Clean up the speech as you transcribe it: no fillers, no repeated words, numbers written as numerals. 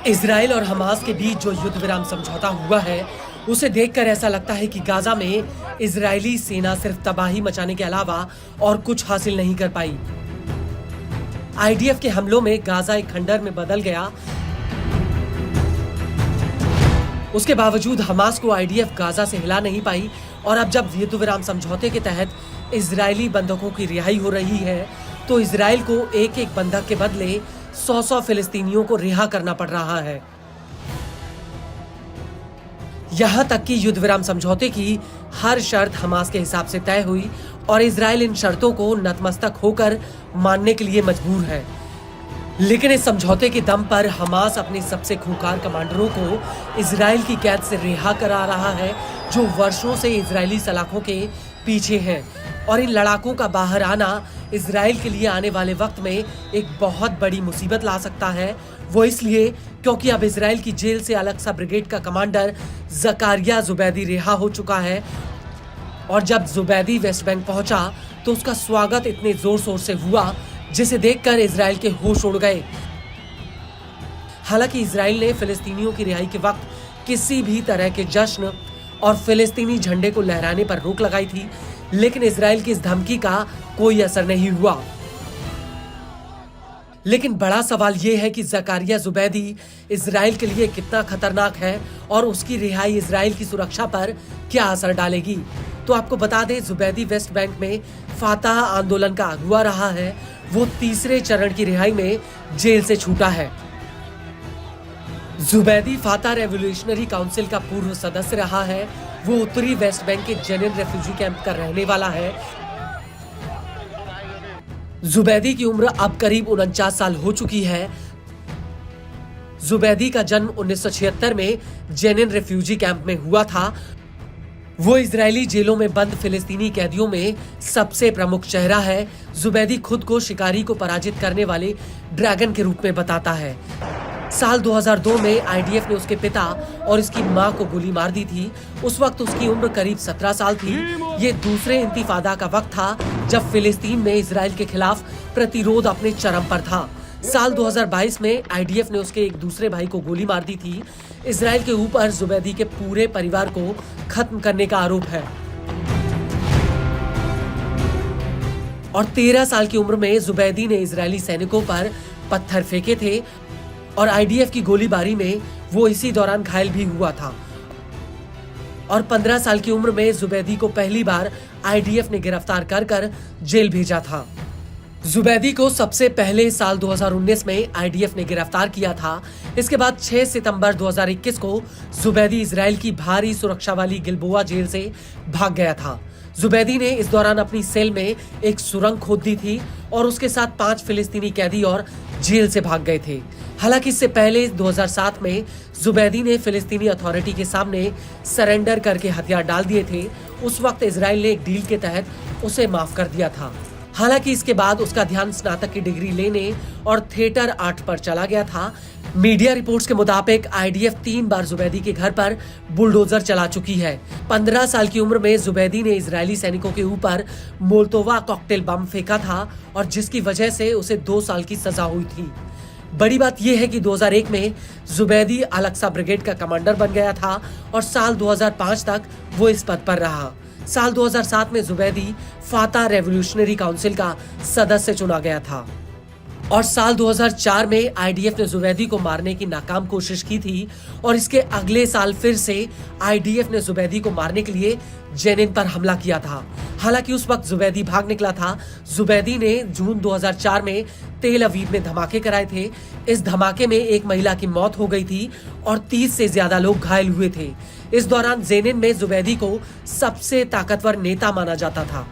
Israel और Hamas के बीच जो युद्ध विराम समझौता हुआ है उसे देखकर ऐसा लगता है कि गाजा में इजरायली सेना सिर्फ तबाही मचाने के अलावा और कुछ हासिल नहीं कर पाई। आईडीएफ के हमलों में गाजा एक खंडर में बदल गया। उसके बावजूद हमास को आईडीएफ गाजा से हिला नहीं पाई और अब जब युद्ध विराम समझौते के तहत इजरायली बंधकों की रिहाई हो रही है तो इजराइल को एक एक बंधक के बदले 100 फिलिस्तीनियों को रिहा करना पड़ रहा है। यहां तक कि युद्ध विराम समझौते की हर शर्त हमास के हिसाब से तय हुई और इजराइल इन शर्तों को नतमस्तक होकर मानने के लिए मजबूर है। लेकिन इस समझौते के दम पर हमास अपने सबसे खूंखार कमांडरों को इजराइल की कैद से रिहा करा रहा है, जो वर्षों से इजरायली सलाखों के पीछे हैं। और इन लड़ाकों का बाहर आना इजराइल के लिए आने वाले वक्त में एक बहुत बड़ी मुसीबत ला सकता है। वो इसलिए क्योंकि अब इजराइल की जेल से अल-अक्सा ब्रिगेड का कमांडर ज़कारिया ज़ुबैदी रिहा हो चुका है। और जब ज़ुबैदी वेस्ट बैंक पहुंचा तो उसका स्वागत इतने जोर शोर से हुआ जिसे देखकर इजराइल के होश उड़ गए। हालांकि इजराइल ने फिलिस्तीनियों की रिहाई के वक्त किसी भी तरह के जश्न और फिलिस्तीनी झंडे को लहराने पर रोक लगाई थी, लेकिन इजराइल की इस धमकी का कोई असर नहीं हुआ। लेकिन बड़ा सवाल यह है कि ज़कारिया ज़ुबैदी इजराइल के लिए कितना खतरनाक है और उसकी रिहाई इजराइल की सुरक्षा पर क्या असर डालेगी। तो आपको बता दें, ज़ुबैदी वेस्ट बैंक में फातह आंदोलन का अगुवा रहा है। वो तीसरे चरण की रिहाई में जेल से छूटा है। ज़ुबैदी फातह रेवोल्यूशनरी काउंसिल का पूर्व सदस्य रहा है। वो उत्तरी वेस्ट बैंक के जेनिन रेफ्यूजी कैंप का रहने वाला है। ज़ुबैदी की उम्र अब करीब 49 साल हो चुकी है। ज़ुबैदी का जन्म 1976 में जेनिन रेफ्यूजी कैंप में हुआ था। वो इजरायली जेलों में बंद फिलिस्तीनी कैदियों में सबसे प्रमुख चेहरा है। ज़ुबैदी खुद को शिकारी को पराजित करने वाले ड्रैगन के रूप में बताता है। साल 2002 में आईडीएफ ने उसके पिता और इसकी मां को गोली मार दी थी। उस वक्त उसकी उम्र करीब 17 साल थी। ये दूसरे इंतिफादा का वक्त था जब फिलिस्तीन में इजराइल के खिलाफ प्रतिरोध अपने चरम पर था। साल 2022 में आईडीएफ ने उसके एक दूसरे भाई को गोली मार दी थी। इजराइल के ऊपर ज़ुबैदी के पूरे परिवार को खत्म करने का आरोप है। और 13 साल की उम्र में ज़ुबैदी ने इजरायली सैनिकों पर पत्थर फेंके थे और आईडीएफ की गोलीबारी में वो इसी दौरान घायल भी हुआ था। और 15 साल की उम्र में ज़ुबैदी को पहली बार आईडीएफ ने गिरफ्तार कर जेल भेजा था। ज़ुबैदी को सबसे पहले साल 2019 में आईडीएफ ने गिरफ्तार किया था। इसके बाद 6 सितंबर 2021 को ज़ुबैदी इजराइल की भारी सुरक्षा वाली गिलबोआ जेल से भाग गया था। ज़ुबैदी ने इस दौरान अपनी सेल में एक सुरंग खोद दी थी और उसके साथ 5 फिलिस्तीनी कैदी और जेल से भाग गए थे। हालांकि इससे पहले 2007 में ज़ुबैदी ने फिलिस्तीनी अथॉरिटी के सामने सरेंडर करके हथियार डाल दिए थे। उस वक्त इजराइल ने एक डील के तहत उसे माफ कर दिया था। हालांकि इसके बाद उसका ध्यान स्नातक की डिग्री लेने और थिएटर आर्ट पर चला गया था। मीडिया रिपोर्ट्स के मुताबिक आईडीएफ 3 बार ज़ुबैदी के घर पर बुलडोजर चला चुकी है। 15 साल की उम्र में ज़ुबैदी ने इजरायली सैनिकों के ऊपर मोल्टोवा कॉकटेल बम फेंका था और जिसकी वजह से उसे 2 साल की सजा हुई थी। बड़ी बात यह है कि 2001 में ज़ुबैदी अल-अक्सा ब्रिगेड का कमांडर बन गया था और साल 2005 तक वो इस पद पर रहा। साल 2007 में ज़ुबैदी फातह रेवोल्यूशनरी काउंसिल का सदस्य चुना गया था। और साल 2004 में आईडीएफ ने ज़ुबैदी को मारने की नाकाम कोशिश की थी और इसके अगले साल फिर से आईडीएफ ने ज़ुबैदी को मारने के लिए जेनिन पर हमला किया था। हालांकि उस वक्त ज़ुबैदी भाग निकला था। ज़ुबैदी ने जून 2004 में तेल अवीव में धमाके कराए थे। इस धमाके में एक महिला की मौत हो गई थी और 30 से ज्यादा लोग घायल हुए थे। इस दौरान जेनिन में ज़ुबैदी को सबसे ताकतवर नेता माना जाता था।